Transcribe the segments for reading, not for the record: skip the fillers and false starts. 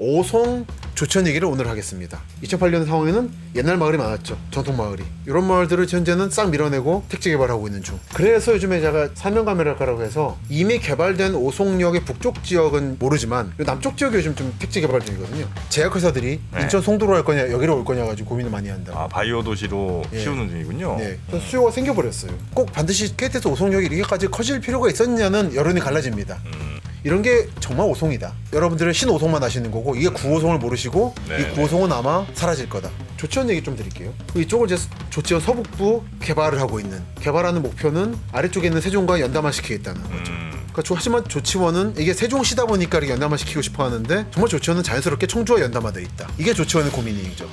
오송 조천 얘기를 오늘 하겠습니다. 2008년 상황에는 옛날 마을이 많았죠. 전통 마을이. 이런 마을들을 현재는 싹 밀어내고 택지 개발하고 있는 중. 그래서 요즘에 제가 사명감이랄까라고 해서 이미 개발된 오송역의 북쪽 지역은 모르지만 남쪽 지역이 요즘 좀 택지 개발 중이거든요. 제약회사들이 네. 인천 송도로 할 거냐 여기로 올 거냐 가지고 고민을 많이 한다. 아, 바이오 도시로 예. 키우는 중이군요. 네, 그래서 수요가 생겨버렸어요. 꼭 반드시 KTX 오송역이 이렇게까지 커질 필요가 있었냐는 여론이 갈라집니다. 이런 게 정말 오송이다. 여러분들은 신오송만 아시는 거고 이게 구오송을 모르시고 네, 이 구오송은 아마 사라질 거다. 조치원 얘기 좀 드릴게요. 이쪽을 이제 조치원 서북부 개발을 하고 있는, 개발하는 목표는 아래쪽에 있는 세종과 연담화시키겠다는 거죠. 그러니까 하지만 조치원은 이게 세종시다 보니까 이렇게 연담화시키고 싶어 하는데 정말 조치원은 자연스럽게 청주와 연담화돼 있다. 이게 조치원의 고민이죠.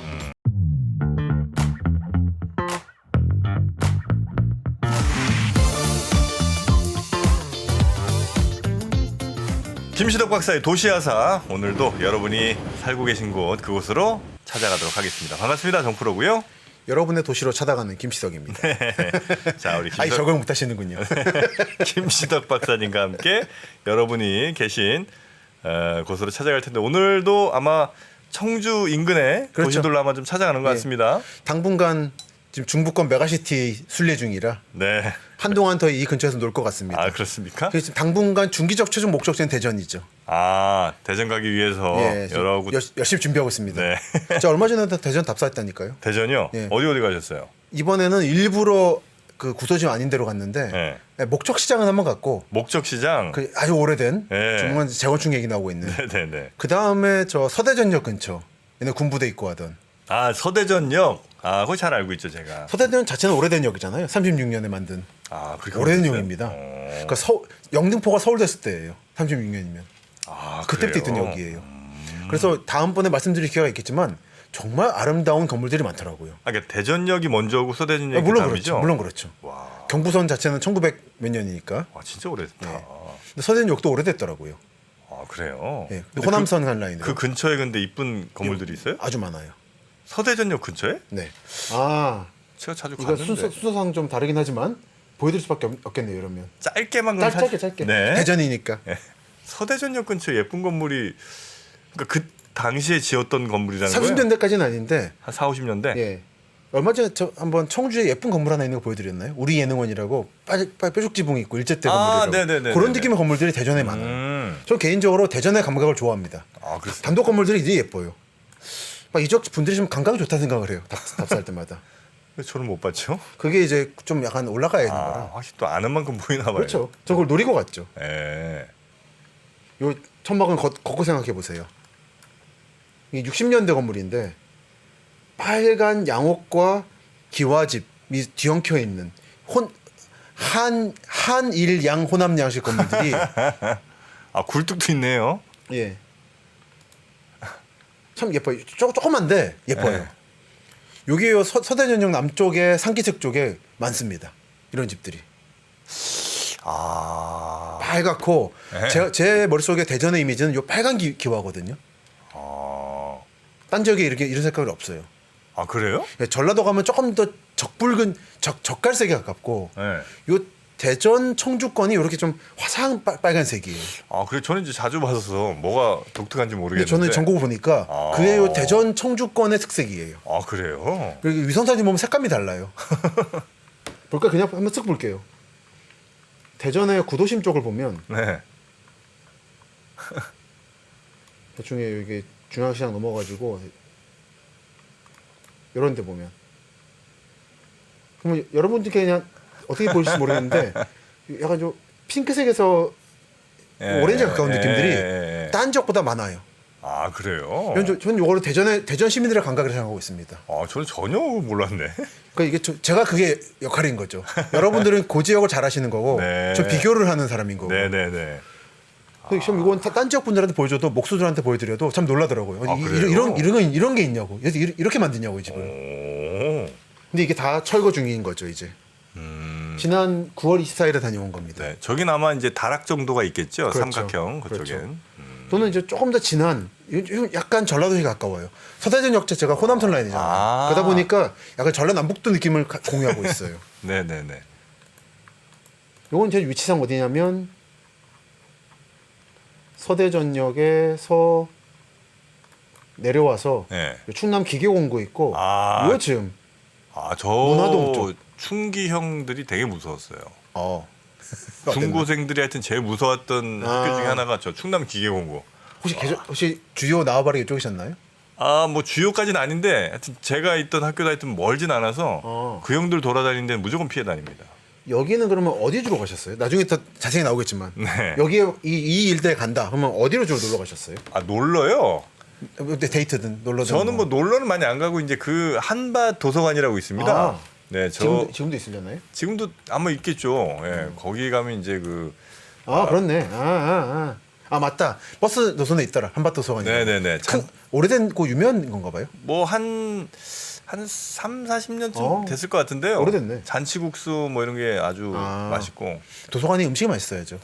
김시덕 박사의 도시야사, 오늘도 여러분이 살고 계신 곳 그곳으로 찾아가도록 하겠습니다. 반갑습니다. 정프로고요. 여러분의 도시로 찾아가는 김시덕입니다. 자, 우리 아이 적응 못하시는군요. 김시덕 박사님과 함께 여러분이 계신 곳으로 찾아갈 텐데 오늘도 아마 청주 인근의 그렇죠. 도시들로 아마 좀 찾아가는 것 예. 같습니다. 당분간 지금 중부권 메가시티 순례 중이라 네. 한동안 더 이 근처에서 놀 것 같습니다. 아, 그렇습니까? 그래서 당분간 중기적 최종 목적지는 대전이죠. 아, 대전 가기 위해서 예, 여러 곳. 열심히 준비하고 있습니다. 네. 저 얼마 전에도 대전 답사했다니까요. 대전이요? 예. 어디 가셨어요? 이번에는 일부러 그 구도심 아닌 데로 갔는데 네. 네, 목적 시장은 한번 갔고 목적시장. 그 아주 오래된 예. 정말 재건축 얘기 나오고 있는. 네네네. 그 다음에 저 서대전역 근처 옛날 군부대 있고 하던 아, 서대전역. 아, 그거 잘 알고 있죠, 제가. 서대전 자체는 오래된 역이잖아요. 36년에 만든 아, 그렇게 오래된 오래됐어요? 역입니다. 어. 그러니까 영등포가 서울 됐을 때예요. 36년이면. 아, 그때부터 그래요? 있던 역이에요. 그래서 다음번에 말씀드릴 기회가 있겠지만 정말 아름다운 건물들이 많더라고요. 아, 그러니까 대전역이 먼저 오고 서대전역이 물론 다음이죠? 그렇죠. 물론 그렇죠. 와, 경부선 자체는 1900 몇 년이니까. 와, 진짜 오래됐다. 네. 근데 서대전역도 오래됐더라고요. 아, 그래요? 예. 근데 호남선 간 라인으로 그 근처에 근데 이쁜 건물들이 있어요? 아주 많아요. 서대전역 근처에? 네. 아, 제가 자주 이거 갔는데. 순서상 좀 다르긴 하지만 보여드릴 수밖에 없겠네요. 이러면 짧게만 그럼 짧게. 네. 대전이니까. 네. 서대전역 근처에 예쁜 건물이 그러니까 그 당시에 지었던 건물이라는 거예요? 30년대까지는 아닌데. 한 4, 50년대? 예. 얼마 전에 저 한번 청주에 예쁜 건물 하나 있는 거 보여드렸나요? 우리 예능원이라고 뾰족 지붕이 있고 일제때 아, 건물이라고. 네네네. 그런 느낌의 건물들이 대전에 많아요. 전 개인적으로 대전의 감각을 좋아합니다. 아, 그렇습니다. 단독 건물들이 되게 예뻐요. 막 이쪽 분들이 좀 감각이 좋다 생각을 해요. 답사할 때마다. 왜 저는 못 봤죠? 그게 이제 좀 약간 올라가야 되는 아, 거라. 확실히 또 아는 만큼 보이나 봐요. 그렇죠. 저 그걸 노리고 갔죠. 예. 요 천막은 걷고 생각해 보세요. 이게 60년대 건물인데 빨간 양옥과 기와집이 뒤엉켜 있는 한일양 호남양식 건물들이 아, 굴뚝도 있네요. 예. 참 예뻐요. 조그만데 예뻐요. 네. 여기 서대전역 남쪽에 상기측 쪽에 많습니다. 이런 집들이 아. 빨갛고 네. 제 머릿속에 대전의 이미지는 요 빨간 기와거든요. 아. 딴 지역에 이런 색깔이 없어요. 아, 그래요? 예, 전라도 가면 조금 더 적붉은 적갈색에 가깝고 네. 요 대전 청주권이 이렇게 좀 화사한 빨간색이에요. 아, 그래 저는 이제 자주 봐서 뭐가 독특한지 근데 모르겠는데. 저는 전국을 보니까 아. 그게 요 대전 청주권의 특색이에요. 아, 그래요? 그리고 위성사진 보면 색감이 달라요. 볼까 그냥 한번 쓱 볼게요. 대전의 구도심 쪽을 보면 네. 대충에 여기 중앙시장 넘어가지고 이런 데 보면 그러면 여러분들께 그냥 어떻게 보일지 모르겠는데 약간 좀 핑크색에서 예, 오렌지 가까운 예, 느낌들이 예, 예. 딴 지역보다 많아요. 아, 그래요? 저는 이거를 대전 시민들의 감각을 생각하고 있습니다. 아, 저는 전혀 몰랐네. 그러니까 이게 제가 그게 역할인 거죠. 여러분들은 그 지역을 잘 아시는 거고 네. 저 비교를 하는 사람인 거고. 네네네. 참 이건 딴 지역 분들한테 보여줘도 목수들한테 보여드려도 참 놀라더라고요. 아, 그래요? 이런 게 있냐고. 이렇게 만드냐고 이 집을. 오. 근데 이게 다 철거 중인 거죠 이제. 지난 9월 24일에 다녀온 겁니다. 네, 저긴 아마 이제 다락 정도가 있겠죠. 그렇죠. 삼각형 그쪽엔. 그렇죠. 또는 이제 조금 더 진한 약간 전라도에 가까워요. 서대전역 자체가 호남선 라인이잖아요. 아. 그러다 보니까 약간 전라남북도 느낌을 공유하고 있어요. 네네네. 요건 제 위치상 어디냐면 서대전역의 내려와서 네. 충남 기계공고 있고 아. 요즘 저 문화동 쪽. 충기 형들이 되게 무서웠어요. 어 중고생들이 하여튼 제일 무서웠던 학교 중에 하나가 저 충남 기계공고. 혹시 주요 나와바리 이쪽이셨나요? 뭐 주요까지는 아닌데 하여튼 제가 있던 학교도 하여튼 멀진 않아서 그 형들 돌아다니는 데는 무조건 피해 다닙니다. 여기는 그러면 어디 주로 가셨어요? 나중에 더 자세히 나오겠지만 네. 여기에 이 일대에 간다 그러면 어디로 주로 놀러 가셨어요? 놀러요? 데이트든 놀러든 저는 뭐 놀러는 많이 안 가고 이제 그 한밭 도서관이라고 있습니다. 아. 네, 지금도 있으려나요? 지금도 아마 있겠죠. 예, 거기 가면 이제 그 그렇네. 아 맞다. 버스 노선에 있더라. 한밭 도서관이. 네네네. 오래된 그 유명한 건가 봐요. 뭐 한 3, 40년쯤 됐을 것 같은데요. 오래됐네. 잔치국수 뭐 이런 게 아주 맛있고. 도서관이 음식이 맛있어야죠.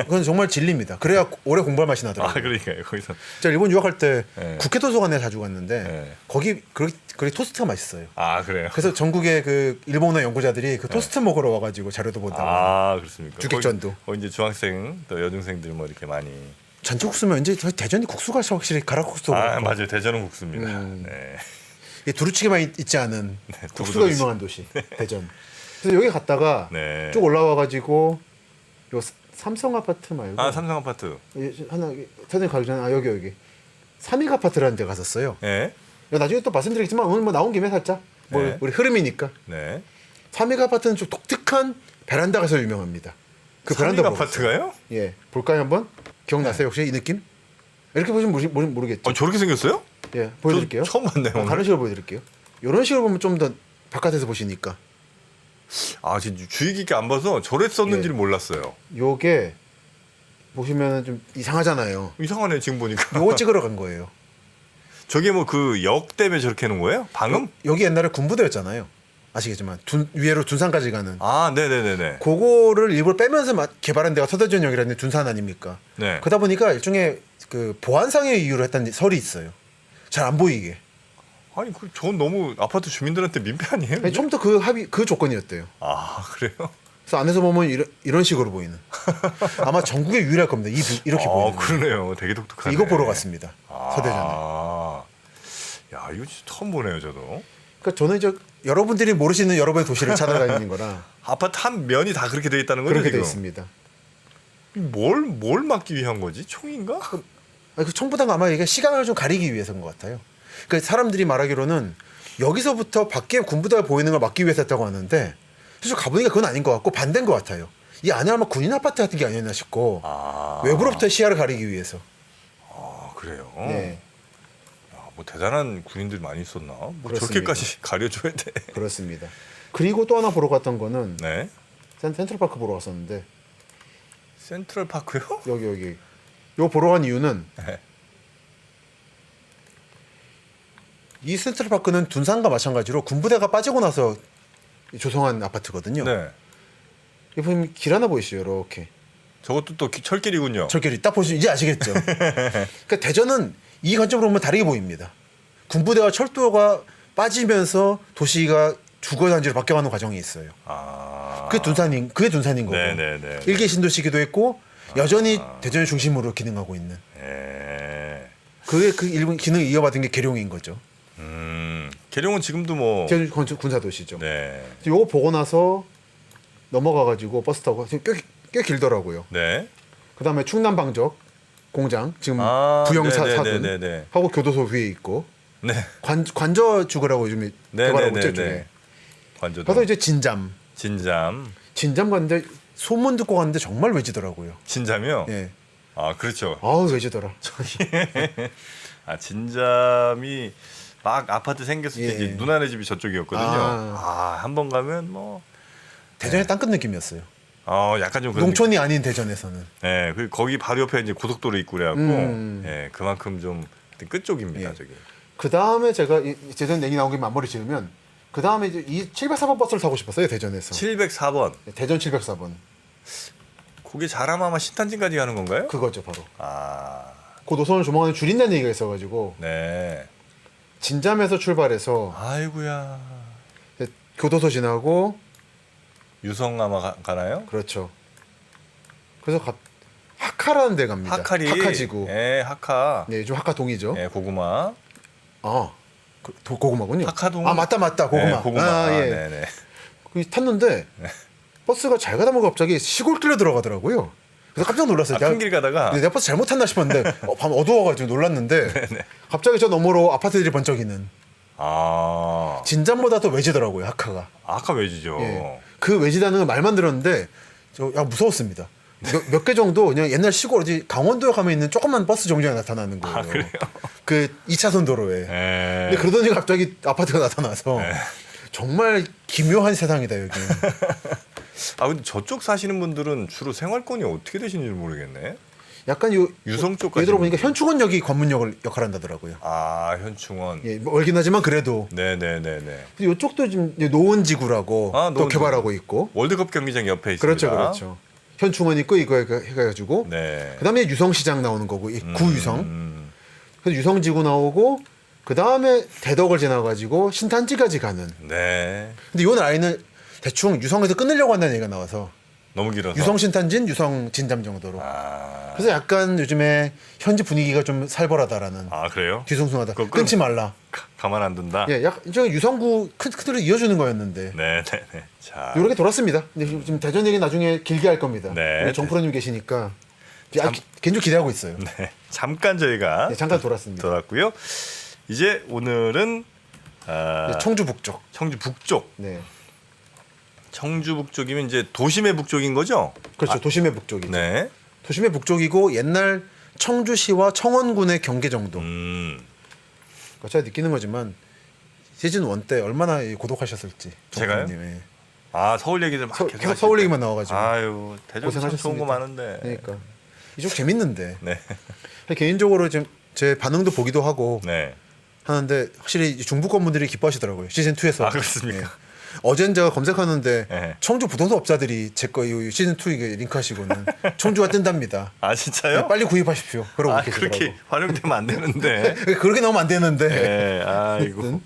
그건 정말 진리입니다. 그래야 오래 공부할 맛이 나더라고요. 그러니까요. 거기서. 제가 일본 유학할 때 네. 국회 도서관에 자주 갔는데 네. 거기 그렇게 토스트가 맛있어요. 그래요. 그래서 전국의 그 일본어 연구자들이 그 토스트 먹으러 와가지고 자료도 본다고. 그렇습니까? 주객전도. 거기 이제 중학생 또 여중생들 뭐 이렇게 많이. 잔치국수면 이제 저희 대전이 국수가 확실히 가락국수. 맞아요. 대전은 국수입니다. 네. 두루치기만 있지 않은 국수가 두루치. 유명한 도시 대전. 그래서 여기 갔다가 네. 쭉 올라와가지고 요 삼성 아파트 말고 삼성 아파트. 하나 사진 가기 전에 여기 삼익 아파트라는 데 갔었어요. 네. 나중에 또 말씀드리겠지만 오늘 뭐 나온 김에 살짝 네. 우리 흐름이니까. 네. 삼익 아파트는 좀 독특한 베란다가 서 유명합니다. 그 베란다 삼익 아파트가요? 예, 볼까요 한번? 기억나세요 혹시 이 느낌? 이렇게 보시면 모르겠죠. 저렇게 생겼어요? 예, 보여드릴게요. 처음 봤네요. 오늘. 다른 식으로 보여드릴게요. 이런 식으로 보면 좀 더 바깥에서 보시니까 진짜 주의 깊게 안 봐서 저랬었는지를 몰랐어요. 요게 보시면 좀 이상하잖아요. 이상하네 지금 보니까. 요거 찍으러 간 거예요. 저게 뭐 그 역 때문에 저렇게 해놓은 거예요? 방음? 여기 옛날에 군부대였잖아요. 아시겠지만 위에로 둔산까지 가는. 네네네네. 그거를 일부러 빼면서 개발한 데가 서대전역이라는 둔산 아닙니까? 네. 그러다 보니까 일종의 그 보안상의 이유로 했다는 설이 있어요. 잘 안 보이게. 전 너무 아파트 주민들한테 민폐 아니에요? 아니, 처음부터 그 조건이었대요. 그래요? 그래서 안에서 보면 이런 식으로 보이는. 아마 전국에 유일할 겁니다. 이렇게 보이는. 그러네요. 되게 독특하네. 이거 보러 갔습니다. 서대전에. 야, 이거 진짜 처음 보네요, 저도. 그러니까 저는 이제 여러분들이 모르시는 여러분의 도시를 찾아다니는 거라 아파트 한 면이 다 그렇게 돼 있다는 거죠, 그렇게 돼 지금? 있습니다. 뭘 막기 위한 거지? 총인가? 그 총보다가 아마 이게 시간을 좀 가리기 위해서인 것 같아요. 그러니까 사람들이 말하기로는 여기서부터 밖에 군부대가 보이는 걸 막기 위해서 했다고 하는데 사실 가보니까 그건 아닌 것 같고 반대인 것 같아요. 이 안에 아마 군인 아파트 같은 게 아니었나 싶고 외부로부터 시야를 가리기 위해서. 그래요? 네. 뭐 대단한 군인들이 많이 있었나? 뭐 그렇습니다. 저렇게까지 가려줘야 돼. 그렇습니다. 그리고 또 하나 보러 갔던 거는 네. 센트럴파크 보러 갔었는데 센트럴파크요? 여기 요 보러 간 이유는 네. 이 센트럴파크는 둔산과 마찬가지로 군부대가 빠지고 나서 조성한 아파트거든요. 네. 여기 보면 길 하나 보이시죠? 이렇게 저것도 또 철길이군요. 저길이 딱 보시면 이제 아시겠죠? 그러니까 대전은 이 관점으로 보면 다르게 보입니다. 군부대와 철도가 빠지면서 도시가 주거단지로 바뀌어가는 과정이 있어요. 그게 둔산인 거고. 네네네. 일개 신도시기도 했고 여전히 대전을 중심으로 기능하고 있는. 네. 그게 그 일본 기능을 이어받은 게 계룡인 거죠. 계룡은 지금도 뭐. 대전 군사도시죠. 네. 요거 보고 나서 넘어가가지고 버스 타고 꽤 길더라고요. 네. 그 다음에 충남 방적 공장 지금 아, 부영사 네네네네네. 사둔 하고 교도소 위에 있고 네. 관저 주거라고 요즘에 개발하고 있죠. 쪽에. 관저도. 가서 이제 진잠 갔는데 소문 듣고 갔는데 정말 외지더라고요. 진잠이요? 예. 아 그렇죠. 아우 외지더라. 진잠이 막 아파트 생겼을 때 예. 이제 누나네 집이 저쪽이었거든요. 한 번 가면 뭐 대전의 땅끝 느낌이었어요. 약간 좀 그런 농촌이 아닌 대전에서는. 네, 그 거기 바로 옆에 이제 고속도로 있고 그래갖고 예, 그만큼 좀 끝 쪽입니다, 예. 저기. 그 다음에 제가 대전 얘기 나온 김에 마무리 지으면 그 다음에 이제 이 704번 버스를 타고 싶었어요 대전에서. 704번. 대전 704번. 그게 잘하면 아마 신탄진까지 가는 건가요? 그거죠 바로. 아, 그 노선을 조만간에 줄인다는 얘기가 있어가지고 네. 진잠에서 출발해서 아이고야. 교도소 지나고 유성 아마 가나요? 그렇죠. 그래서 하카라는 데 갑니다. 하카리. 하카지구. 예, 하카. 네, 요즘 하카동이죠. 예, 고구마. 아, 고구마군요. 하카동. 아, 맞다. 고구마. 예, 고구마. 아, 예. 네네. 탔는데 버스가 잘 가다 보면 갑자기 시골길에 들어가더라고요. 그래서 깜짝 놀랐어요. 큰 길 가다가. 내 버스 잘못 탔나 싶었는데 밤 어두워가지고 놀랐는데 갑자기 저 너머로 아파트들이 번쩍이는. 아. 진짠보다 더 외지더라고요, 하카가. 하카 외지죠. 예. 그 외지다는 걸 말만 들었는데 무서웠습니다. 몇 개 정도 그냥 옛날 시골 어디 강원도에 가면 있는 조그만 버스 정류장에 나타나는 거예요. 아, 그래요? 그 2차선 도로에. 예. 근데 그러더니 갑자기 아파트가 나타나서 정말 기묘한 세상이다 여기. 아 근데 저쪽 사시는 분들은 주로 생활권이 어떻게 되시는지 모르겠네. 약간 요 유성 쪽까지. 예를 들어 보니까 현충원역이 관문역을 역할한다더라고요. 아 현충원. 예, 멀긴 하지만 그래도. 네네네네. 이쪽도 지금 노원지구라고 아, 또 노원지구. 개발하고 있고. 월드컵 경기장 옆에 있습니다. 그렇죠, 그렇죠. 현충원 있고 이거 해가지고. 네. 그다음에 유성시장 나오는 거고 이 구유성. 그래서 유성지구 나오고 그 다음에 대덕을 지나가지고 신탄지까지 가는. 네. 근데 요 라인은 대충 유성에서 끊으려고 한다는 얘기가 나와서 너무 길어서. 유성 신탄진, 유성 진잠 정도로. 아. 그래서 약간 요즘에 현지 분위기가 좀 살벌하다라는. 아 그래요? 뒤숭숭하다. 그거 끊지 말라. 가만 안 둔다. 예, 약 이제 유성구 그대로 이어주는 거였는데. 네네네. 자. 요렇게 돌았습니다. 근데 지금 대전 얘기 나중에 길게 할 겁니다. 네. 우리 정프로님 계시니까 개인적으로 기대하고 있어요. 네. 잠깐 저희가 네, 잠깐 돌았습니다. 돌았고요. 이제 오늘은 네, 청주 북쪽. 청주 북쪽. 네, 청주 북쪽이면 이제 도심의 북쪽인 거죠? 그렇죠. 도심의 북쪽이죠. 네. 도심의 북쪽이고 옛날 청주시와 청원군의 경계 정도. 그러니까 제가 느끼는 거지만 시즌 1 때 얼마나 고독하셨을지. 제가요? 정프로님. 예. 아 서울 얘기들 막 계속 계속 서울 얘기만 나와가지고. 아유 대전 참 좋은 고생하셨습니다. 거 많은데. 그러니까 이쪽 재밌는데. 네. 개인적으로 지금 제 반응도 보기도 하고 네. 하는데 확실히 중부권 분들이 기뻐하시더라고요. 시즌 2에서. 아 그렇습니까? 어젠 제가 검색하는데 네. 청주 청주 부동산 업자들이 제 거 시즌 2 이게 링크하시고는 청주가 뜬답니다. 아 진짜요? 네, 빨리 구입하십시오. 그러고 아 계시더라고. 그렇게 활용되면 안 되는데. 그렇게 나오면 안 되는데. 네. 아이고.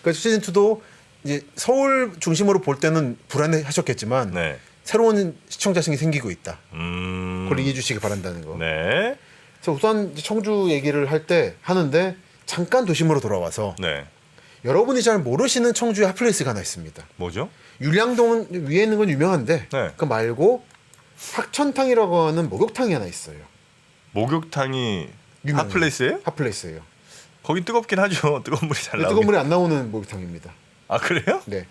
그러니까 시즌 2도 이제 서울 중심으로 볼 때는 불안해하셨겠지만 네. 새로운 시청자층이 생기고 있다. 음. 그걸 이해해 주시기 바란다는 거. 네. 그래서 우선 이제 청주 얘기를 할 때 하는데 잠깐 도심으로 돌아와서 네. 여러분이 잘 모르시는 청주의 핫플레이스가 하나 있습니다. 뭐죠? 율량동 위에 있는 건 유명한데 네. 그 말고 학천탕이라고 하는 목욕탕이 하나 있어요. 목욕탕이 유명해요. 핫플레이스예요? 핫플레이스예요. 거긴 뜨겁긴 하죠. 뜨거운 물이 잘 나오긴. 뜨거운 물이 안 나오는 목욕탕입니다. 아 그래요? 네.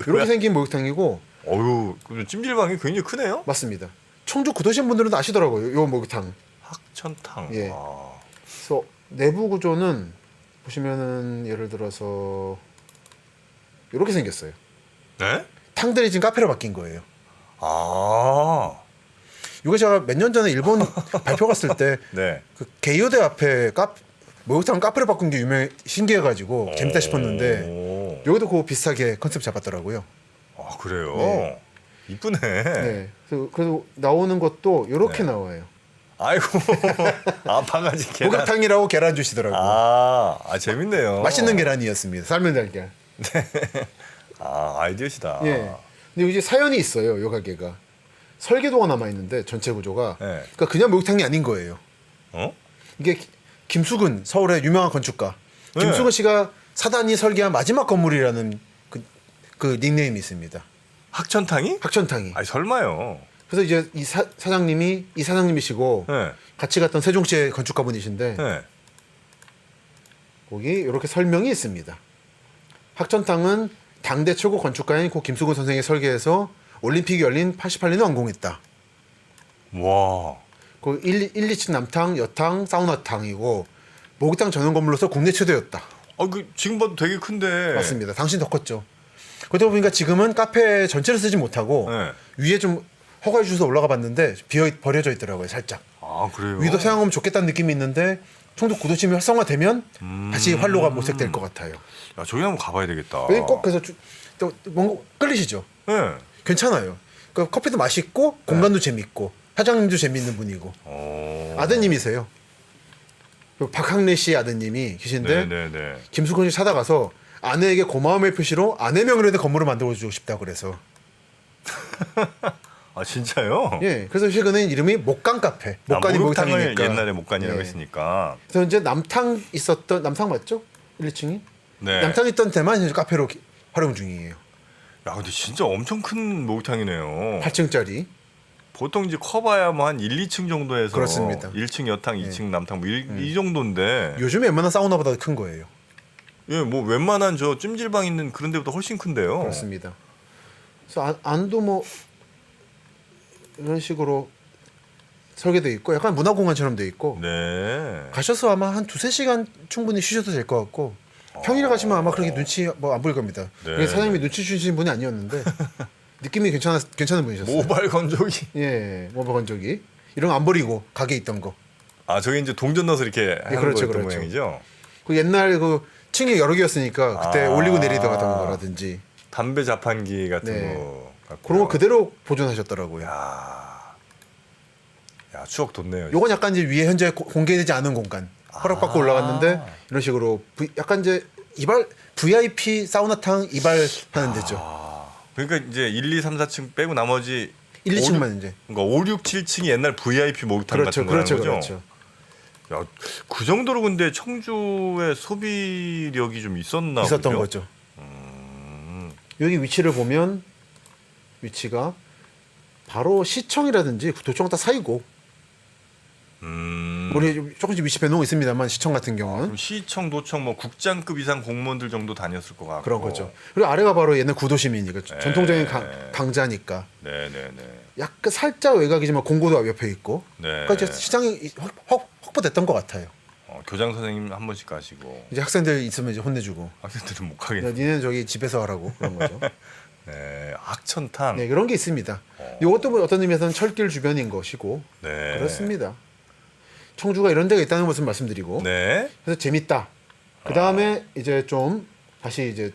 이렇게 생긴 목욕탕이고 어유, 그 찜질방이 굉장히 크네요. 맞습니다. 청주 구도신 분들은 아시더라고요. 요 목욕탕. 학천탕. 예. 아. 그래서 내부 구조는 보시면은 예를 들어서 이렇게 생겼어요. 네? 탕들이 지금 카페로 바뀐 거예요. 아. 이거 제가 몇 년 전에 일본 발표 갔을 때 네. 그 게이오대 앞에 목욕탕 카페로 바꾼 게 신기해가지고 재밌다 싶었는데 오. 여기도 그거 비슷하게 컨셉 잡았더라고요. 아 그래요. 네. 이쁘네. 네. 그래서 나오는 것도 이렇게 네. 나와요. 아이고. 아 바가지 계란. 목욕탕이라고 계란 주시더라고요. 아 재밌네요. 맛있는 계란이었습니다. 삶은 달걀. 아 아이디어시다. 예. 근데 이제 사연이 있어요. 요 가게가 설계도가 남아 있는데 전체 구조가. 네. 그러니까 그냥 목욕탕이 아닌 거예요. 어? 이게 김수근 서울의 유명한 건축가 네. 김수근 씨가 사단이 설계한 마지막 건물이라는 그 닉네임이 있습니다. 학천탕이? 학천탕이. 아니 설마요. 그래서 이제 이 사장님이시고 네. 같이 갔던 세종시의 건축가분이신데 네. 거기 이렇게 설명이 있습니다. 학천탕은 당대 최고 건축가인 고 김수근 선생이 설계해서 올림픽이 열린 88년에 완공했다. 와. 그 1, 2층 남탕, 여탕, 사우나탕이고 목욕탕 전용 건물로서 국내 최대였다. 그 지금 봐도 되게 큰데. 맞습니다. 당신 더 컸죠. 그러다 보니까 지금은 카페 전체를 쓰지 못하고 네. 위에 좀 허가해 주셔서 올라가 봤는데 버려져 있더라고요. 살짝. 아 그래요. 위도 사용하면 좋겠다는 느낌이 있는데 청도 구도심이 활성화되면 다시 활로가 모색될 것 같아요. 야 저기 한번 가봐야 되겠다. 여기 꼭 그래서 또 뭔가 끌리시죠? 네. 괜찮아요. 그러니까 커피도 맛있고 공간도 재밌고 사장님도 재밌는 분이고 아드님이세요. 그 박학래 씨 아드님이 계신데 네네네. 김수근 씨 찾아가서 아내에게 고마움의 표시로 아내 명의로 된 건물을 만들어주고 싶다 그래서 아 진짜요? 예, 그래서 최근에 이름이 목간 카페. 목간이 목욕탕을 목욕탕이니까. 옛날에 목간이라고 예. 했으니까. 그래서 이제 남탕 있었던 남탕 맞죠? 1, 2층이 네. 남탕 있던 데만 이제 카페로 활용 중이에요. 야 근데 진짜 엄청 큰 목욕탕이네요. 8층짜리. 보통 이제 커봐야 뭐 한 1, 2층 정도에서 그렇습니다. 1층 여탕, 2층 남탕 뭐 이 정도인데 요즘에 웬만한 사우나보다 큰 거예요. 예, 뭐 웬만한 저 찜질방 있는 그런 데보다 훨씬 큰데요. 그렇습니다. 그래서 안도 뭐 이런 식으로 설계돼 있고 약간 문화공간처럼 돼 있고 네. 가셔서 아마 한 2-3시간 충분히 쉬셔도 될 것 같고 평일에 가시면 아마 그렇게 눈치 뭐 안 보일 겁니다. 네. 이게 사장님이 눈치 주신 분이 아니었는데 느낌이 괜찮은 분이셨어요. 모발 건조기. 예, 모발 건조기 이런 거 안 버리고 가게에 있던 거. 아 저게 이제 동전 넣어서 이렇게 하는 그렇죠, 거였던 그렇죠. 모양이죠. 그 옛날 그 층이 여러 개였으니까 그때 아. 올리고 내리던 거라든지 담배 자판기 같은 네. 거 같고요. 그런 거 그대로 보존하셨더라고요. 야 추억 돋네요. 요건 약간 이제 위에 현재 공개되지 않은 공간 허락받고 올라갔는데 이런 식으로 약간 이제 VIP 사우나탕 이발하는 데죠. 그러니까 이제 1, 2, 3, 4층 빼고 나머지 1, 2층만 이제. 그러니까 5, 6, 7층이 옛날 VIP 목욕탕 그렇죠, 같은 거라는 그렇죠, 거죠. 그렇죠. 야, 그 정도로 근데 청주의 소비력이 좀 있었나 있었던 보죠? 거죠. 여기 위치를 보면 위치가 바로 시청이라든지 도청 다 사이고 우리 조금씩 위치 변동 있습니다만 시청 같은 경우는 그럼 시청, 도청, 뭐 국장급 이상 공무원들 정도 다녔을 것 같고 그런 거죠. 그리고 아래가 바로 옛날 구도시민이니까 전통적인 강자니까 네네네. 약간 살짝 외곽이지만 공고도 옆에 있고 네. 그러니까 이제 시장이 확보됐던 것 같아요. 교장 선생님 한 번씩 가시고 이제 학생들 있으면 이제 혼내주고 학생들은 못 야, 가겠네. 니는 저기 집에서 하라고 그런 거죠. 네, 학천탕. 네, 그런 게 있습니다. 이것도 뭐 어떤 의미에서는 철길 주변인 것이고 네. 그렇습니다. 청주가 이런 데가 있다는 것을 말씀드리고 네. 그래서 재밌다. 그 다음에 이제 좀 다시 이제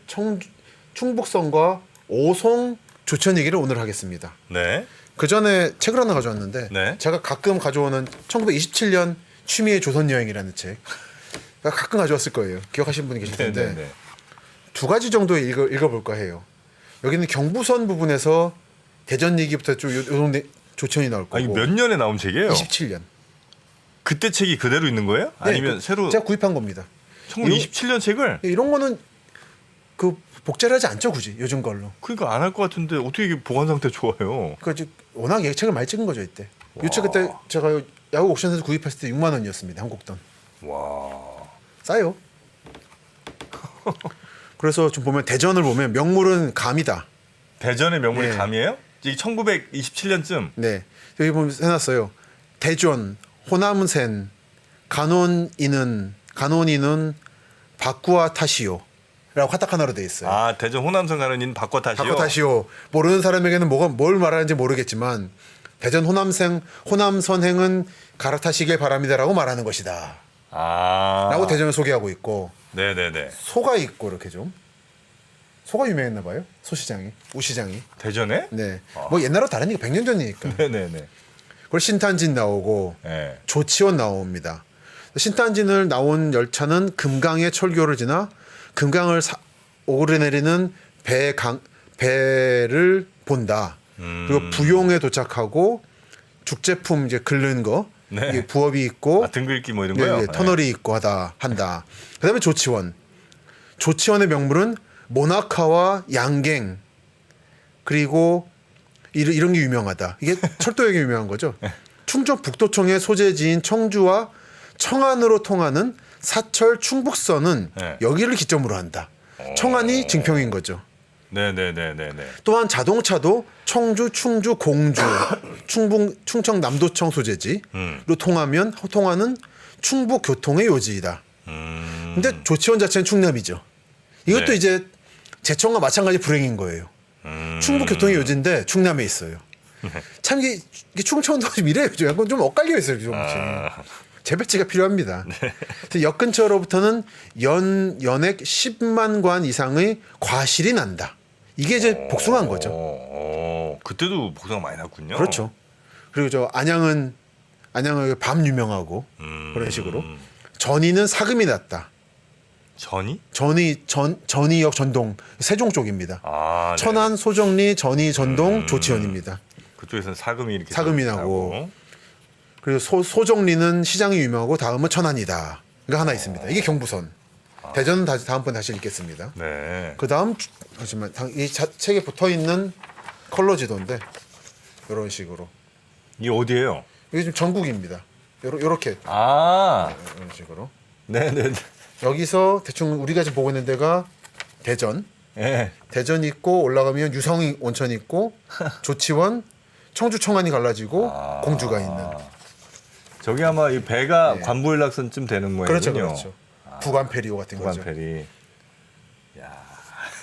충북선과 오송 조천 얘기를 오늘 하겠습니다. 네. 그 전에 책을 하나 가져왔는데 네. 제가 가끔 가져오는 1927년 취미의 조선 여행이라는 책 가끔 가져왔을 거예요. 기억하시는 분이 계실 텐데 네네네. 두 가지 정도 읽어볼까 해요. 여기는 경부선 부분에서 대전 얘기부터 좀 요 동네 조천이 나올 거고. 아, 이게 몇 년에 나온 책이에요? 27년. 그때 책이 그대로 있는 거예요? 아니면 새로 제가 구입한 겁니다. 1927년 책을? 이런 거는 그 복제를 하지 않죠 굳이 요즘 걸로. 그러니까 안 할 것 같은데 어떻게 이게 보관 상태 좋아요? 그 워낙 책을 많이 찍은 거죠 이때. 이 책 그때 제가 야구 옥션에서 구입했을 때 6만 원이었습니다 한국 돈. 와. 싸요. 그래서 좀 보면 대전을 보면 명물은 감이다. 대전의 명물이 네. 감이에요? 이게 1927년쯤. 네 여기 보면 해놨어요. 대전, 호남센, 간원이는 바꾸와 타시오라고 카타카나로 돼 있어요. 아, 대전 호남선 가는 인 바꿔 타시오. 바꿔 타시오. 모르는 사람에게는 뭘 말하는지 모르겠지만 대전 호남선행은 갈아타시길 바랍니다라고 말하는 것이다. 아. 라고 대전을 소개하고 있고 네네네. 소가 있고 이렇게 좀 소가 유명했나 봐요. 소시장이 우시장이. 대전에? 네. 뭐 옛날로 다르니까 100년 전이니까. 네네네. 그리고 신탄진 나오고 네. 조치원 나옵니다. 신탄진을 나온 열차는 금강의 철교를 지나 금강을 오르내리는 배를 본다. 그리고 부용에 도착하고 죽제품 이제 긁는 거 네. 이게 부업이 있고 등 긁기 뭐 이런 네, 거요? 네, 터널이 있고 한다. 그다음에 조치원. 조치원의 명물은 모나카와 양갱 그리고 이런 게 유명하다. 이게 철도역이 유명한 거죠. 충청 북도청의 소재지인 청주와 청안으로 통하는 사철 충북선은 네. 여기를 기점으로 한다. 청안이 증평인 거죠. 네네네네네. 또한 자동차도 청주, 충주, 공주, 충청 남도청 소재지로 통하는 충북 교통의 요지이다. 근데 조치원 자체는 충남이죠. 이것도 네. 이제 제천과 마찬가지 불행인 거예요. 충북 교통의 요지인데 충남에 있어요. 참 이게 충청도 좀 이래요. 약간 좀 엇갈려 있어요. 조금씩. 재배치가 필요합니다. 그래서 역 근처로부터는 연액 10만 관 이상의 과실이 난다. 이게 이제 복숭아인 거죠. 그때도 복숭아 많이 났군요. 그렇죠. 그리고 저 안양은 밤 유명하고 그런 식으로 전이는 사금이 났다. 전이? 전이역 전동 세종 쪽입니다. 아, 네. 천안 소정리 전이 전동 조치원입니다. 그쪽에서는 사금이 이렇게 사금이 나고. 그리고 소정리는 시장이 유명하고 다음은 천안이다. 이거 하나 있습니다. 이게 경부선. 대전은 다음번 다시 읽겠습니다. 네. 그 다음 잠시만 이 책에 붙어 있는 컬러 지도인데 이런 식으로 이게 어디예요? 이게 지금 전국입니다. 요렇게 아, 이런 식으로 네네네. 여기서 대충 우리가 지금 보고 있는 데가 대전. 네. 대전 있고 올라가면 유성 온천 있고 조치원, 청주 청안이 갈라지고 공주가 있는. 저기 아마 이 배가 네. 관부일락선쯤 되는 모양이군요. 그렇죠, 그렇죠. 부관페리오 같은 거죠. 부관페리. 야,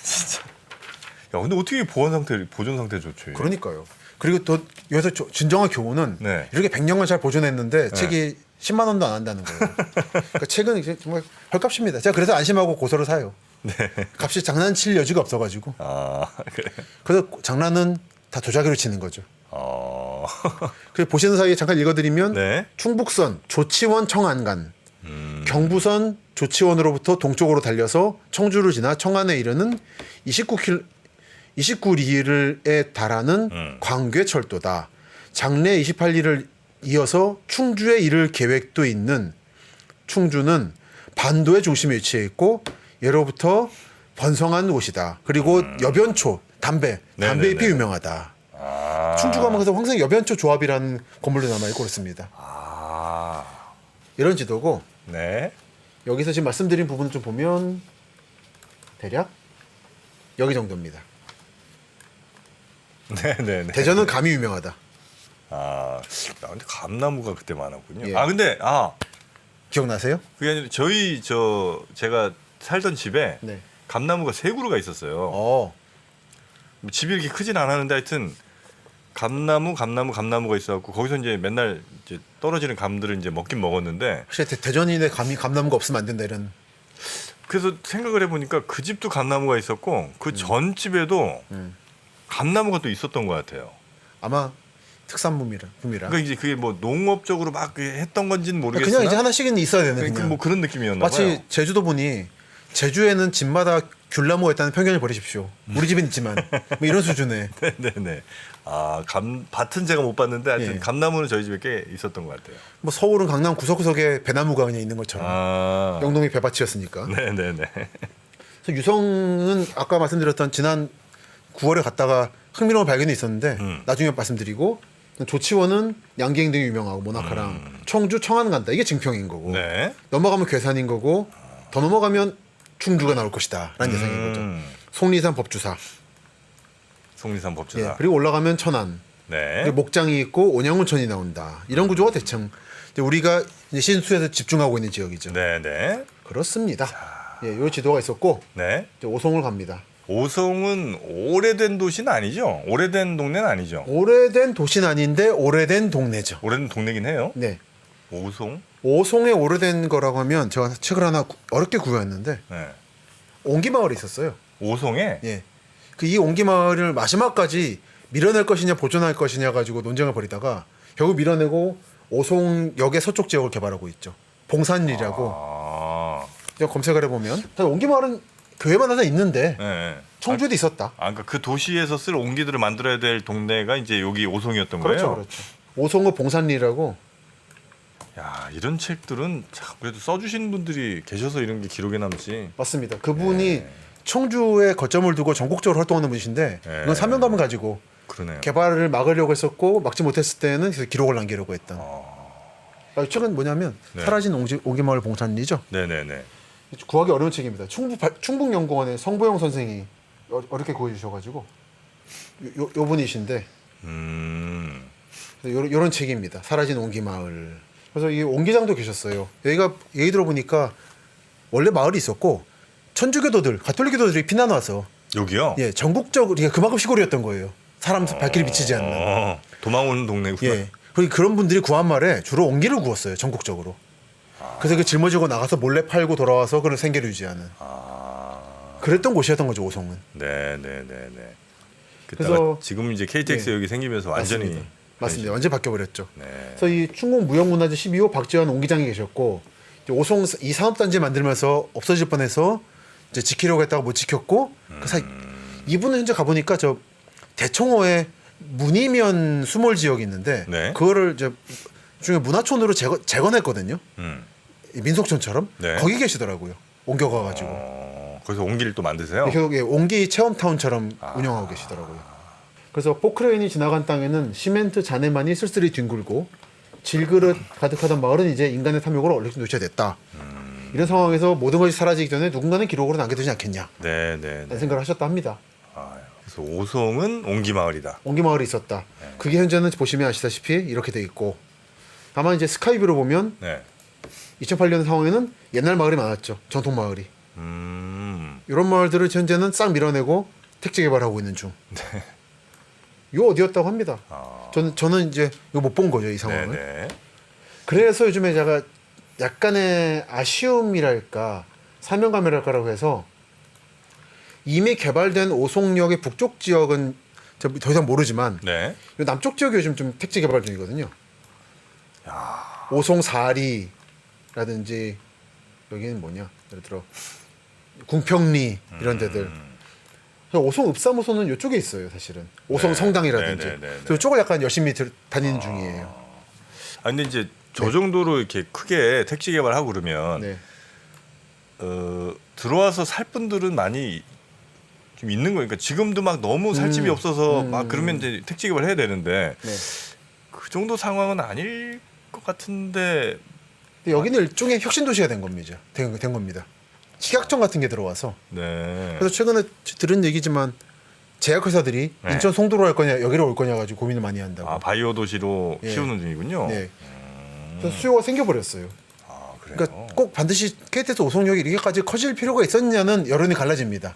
진짜. 야, 근데 어떻게 보존 상태 좋죠? 그러니까요. 그리고 또 여기서 진정한 교훈은 네. 이렇게 100년간 잘 보존했는데 책이 10만 원도 안 한다는 거예요. 그러니까 책은 이제 정말 헐값입니다. 제가 그래서 안심하고 고서를 사요. 네. 값이 장난칠 여지가 없어가지고. 아, 그래. 그래서 장난은 다 도자기로 치는 거죠. 어. 그래서 보시는 사이에 잠깐 읽어드리면 네. 충북선 조치원 청안간, 경부선 조치원으로부터 동쪽으로 달려서 청주를 지나 청안에 이르는 29리에 달하는 광괴철도다. 장래 28리를 이어서 충주에 이를 계획도 있는 충주는 반도의 중심에 위치해 있고 예로부터 번성한 곳이다. 그리고 여변초, 담배잎이 네네네. 유명하다. 아. 충주가 그래서 항상 여변초 조합이라는 건물도 남아있고 그렇습니다. 아. 이런 지도고 네. 여기서 지금 말씀드린 부분을 좀 보면 대략 여기 정도입니다. 네네네. 대전은 감이 유명하다. 아, 야, 근데 감나무가 그때 많았군요. 예. 아, 근데 기억나세요? 그게 아니라 제가 살던 집에 네. 감나무가 3그루가 있었어요. 어, 집이 이렇게 크진 않았는데 하여튼 감나무가 있어갖고 거기서 이제 맨날 이제 떨어지는 감들을 이제 먹긴 먹었는데 혹시 대전인데 감나무가 없으면 안 된다 이런. 그래서 생각을 해보니까 그 집도 감나무가 있었고 그 전 집에도 감나무가 또 있었던 것 같아요. 아마 특산품이라. 그러니까 이제 그게 뭐 농업적으로 막 했던 건지는 모르겠으나 그냥 이제 하나씩은 있어야 되는 그러니까 그냥. 뭐 그런 느낌이었나 마치 봐요. 제주도 보니 제주에는 집마다 귤나무가 있다는 편견을 버리십시오. 우리 집은 있지만 뭐 이런 수준의. 네네. 아, 밭은 제가 못 봤는데 하여튼 예. 감나무는 저희 집에 꽤 있었던 것 같아요. 뭐 서울은 강남 구석구석에 배나무가 그냥 있는 것처럼. 아, 영동이 배밭이었으니까. 네네네. 그래서 유성은 아까 말씀드렸던 지난 9월에 갔다가 흥미로운 발견이 있었는데 나중에 말씀드리고 조치원은 양갱 등이 유명하고 모나카랑 청주 청안 간다. 이게 증평인 거고 네. 넘어가면 괴산인 거고 더 넘어가면 충주가 나올 것이다 라는 예상인 거죠. 속리산 법주사. 속리산 법주사. 예, 그리고 올라가면 천안. 네. 그리고 목장이 있고 온양온천이 나온다. 이런 구조가 대충 이제 우리가 이제 신수에서 집중하고 있는 지역이죠. 네네. 그렇습니다. 예, 요 지도가 있었고 네. 이제 오송을 갑니다. 오송은 오래된 도시는 아니죠? 오래된 동네는 아니죠? 오래된 도시는 아닌데 오래된 동네죠. 오래된 동네긴 해요. 네. 오송? 오송에 오래된 거라고 하면 제가 책을 하나 어렵게 구했는데 네. 옹기마을이 있었어요. 오송에? 예. 그 이 옹기마을을 마지막까지 밀어낼 것이냐 보존할 것이냐 가지고 논쟁을 벌이다가 결국 밀어내고 오송역의 서쪽 지역을 개발하고 있죠. 봉산리라고. 아. 제가 검색을 해보면 옹기마을은 교회만 하나 있는데 네. 청주에도 있었다. 그러니까 그 도시에서 쓸 옹기들을 만들어야 될 동네가 이제 여기 오송이었던 그렇죠, 거예요. 그렇죠. 오송읍 봉산리라고. 야, 이런 책들은 참 그래도 써주신 분들이 계셔서 이런 게 기록에 남지. 맞습니다. 그분이 청주에 거점을 두고 전국적으로 활동하는 분이신데 네. 이건 사명감을 가지고 그러네요. 개발을 막으려고 했었고 막지 못했을 때는 그래서 기록을 남기려고 했던. 책은 뭐냐면 네. 사라진 옹기마을 봉산리죠. 네네네. 구하기 어려운 책입니다. 충북연구원의 성보영 선생이 어렵게 구해주셔가지고 요 분이신데 요런 책입니다. 사라진 옹기마을. 그래서 이 옹기장도 계셨어요. 여기가 얘기 들어보니까 원래 마을이 있었고 천주교도들, 가톨릭교도들이 피난와서 여기요? 예 전국적으로 그만큼 시골이었던 거예요. 사람 발길이 비치지 않는. 도망 오는 동네구나. 예. 그리고 그런 분들이 구한 말에 주로 옹기를 구웠어요. 전국적으로. 그래서 그 짊어지고 나가서 몰래 팔고 돌아와서 그런 생계를 유지하는. 그랬던 곳이었던 거죠, 오송은. 네네네네. 그래서 지금 이제 KTX 예. 여기 생기면서 완전히 맞습니다. 완전 바뀌어버렸죠. 네. 그래서 이 충북무형문화재 12호 박지환 옹기장이 계셨고 이제 오송 이 산업단지 만들면서 없어질 뻔해서 이제 지키려고 했다가 못 지켰고 이분은 현재 가보니까 저 대청호에 문이면 수몰 지역이 있는데 네. 그거를 이제 중에 문화촌으로 재건했거든요. 이 민속촌처럼 네. 거기 계시더라고요. 옮겨가가지고 거기서 옹기를 또 만드세요? 계속 옹기 체험타운처럼 운영하고 계시더라고요. 그래서 포크레인이 지나간 땅에는 시멘트 잔해만이 쓸쓸히 뒹굴고 질그릇 가득하던 마을은 이제 인간의 탐욕으로 얼룩 놓쳐야 됐다. 이런 상황에서 모든 것이 사라지기 전에 누군가는 기록으로 남겨두지 않겠냐. 네네. 라는 생각을 하셨다 합니다. 그래서 오송은 옹기 마을이다. 옹기 마을이 있었다. 그게 현재는 보시면 아시다시피 이렇게 돼 있고 다만 이제 스카이뷰로 보면 네. 2008년 상황에는 옛날 마을이 많았죠. 전통 마을이. 이런 마을들을 현재는 싹 밀어내고 택지 개발하고 있는 중. 요 어디였다고 합니다. 저는 이제 이거 못 본 거죠, 이 상황을. 네네. 그래서 요즘에 제가 약간의 아쉬움이랄까 사명감이랄까라고 해서 이미 개발된 오송역의 북쪽 지역은 더 이상 모르지만 네. 요 남쪽 지역이 요즘 좀 택지 개발 중이거든요. 오송 사리라든지 여기는 뭐냐, 예를 들어 궁평리 이런 데들. 오송 읍사무소는 이쪽에 있어요, 사실은. 오송 네. 성당이라든지. 네네네네. 그래서 이쪽을 약간 열심히 다니는 중이에요. 근데 이제 저 정도로 이렇게 크게 택지 개발하고 그러면 네. 들어와서 살 분들은 많이 좀 있는 거니까 지금도 막 너무 살 집이 없어서 막 그러면 이제 택지 개발 해야 되는데 네. 그 정도 상황은 아닐 것 같은데. 근데 여기는 일종의 혁신 도시가 된 겁니다. 된 겁니다. 식약청 같은 게 들어와서. 네. 그래서 최근에 들은 얘기지만 제약회사들이 네. 인천 송도로 할 거냐 여기로 올 거냐 가지고 고민을 많이 한다고. 바이오 도시로 예. 키우는 중이군요. 네. 그래서 수요가 생겨버렸어요. 그래요. 그러니까 꼭 반드시 KTX 오송역이 이렇게까지 커질 필요가 있었냐는 여론이 갈라집니다.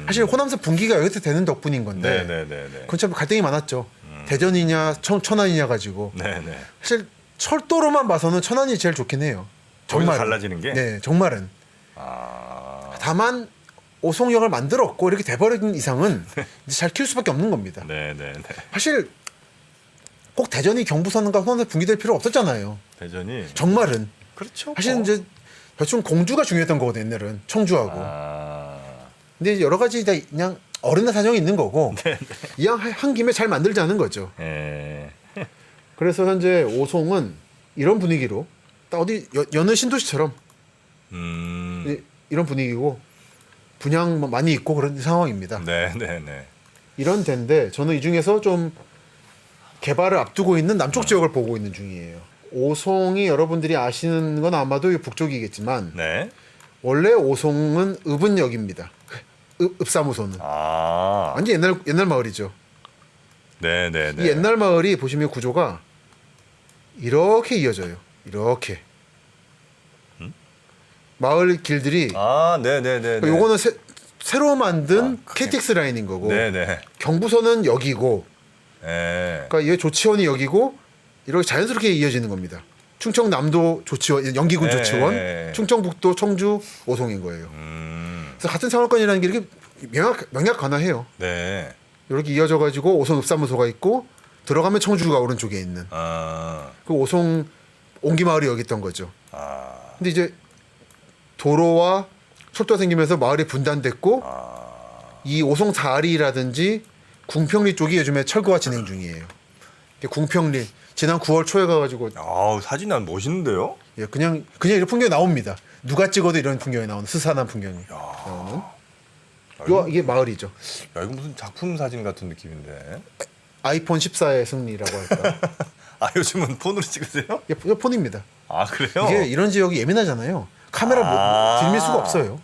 사실 호남선 분기가 여기서 되는 덕분인 건데 네네네네. 그건 참 갈등이 많았죠. 대전이냐 천안이냐 가지고. 네네. 사실 철도로만 봐서는 천안이 제일 좋긴 해요. 거기서 정말 갈라지는 게. 네, 정말은. 다만 오송역을 만들었고 이렇게 돼버린 이상은 이제 잘 키울 수밖에 없는 겁니다. 네네네. 사실 꼭 대전이 경부선과 호남선 분기될 필요 없었잖아요. 대전이. 정말은. 그렇죠. 사실은 이제 대충 공주가 중요했던 거거든 옛날은 청주하고. 근데 여러 가지 다 그냥 어른의 사정이 있는 거고 이왕 한 김에 잘 만들자는 거죠. 예. 그래서 현재 오송은 이런 분위기로 딱 어디 여느 신도시처럼 이런 분위기고 분양 많이 있고 그런 상황입니다. 네네네. 이런 데인데 저는 이 중에서 좀 개발을 앞두고 있는 남쪽 지역을 보고 있는 중이에요. 오송이 여러분들이 아시는 건 아마도 이 북쪽이겠지만 네. 원래 오송은 읍은역입니다. 읍사무소는 완전 옛날 마을이죠. 네네네. 이 옛날 마을이 보시면 구조가 이렇게 이어져요. 이렇게 마을 길들이 네네네. 요거는 새로 만든 KTX 라인인 거고 네네. 경부선은 여기고 네. 그러니까 얘 조치원이 여기고 이렇게 자연스럽게 이어지는 겁니다. 충청남도 조치원, 연기군 네. 조치원, 충청북도 청주 오송인 거예요. 그래서 같은 상업권이라는 게 이렇게 명약 관화해요. 네. 이렇게 이어져 가지고 오송 읍사무소가 있고 들어가면 청주가 오른쪽에 있는. 그 오송 옹기마을이 여기 있던 거죠. 근데 이제 도로와 철도가 생기면서 마을이 분단됐고 이 오송 사리라든지 궁평리 쪽이 요즘에 철거가 진행 중이에요. 궁평리 지난 9월 초에 가가지고 사진 난 멋있는데요? 예, 그냥 이런 풍경이 나옵니다. 누가 찍어도 이런 풍경이 나오는 스산한 풍경이 나오는. 이게 마을이죠. 야, 이거 무슨 작품 사진 같은 느낌인데. 아이폰 14의 승리라고 할까. 요즘은 폰으로 찍으세요? 이게 폰입니다. 그래요? 이게 이런 지역이 예민하잖아요. 카메라 들밀 수가 없어요.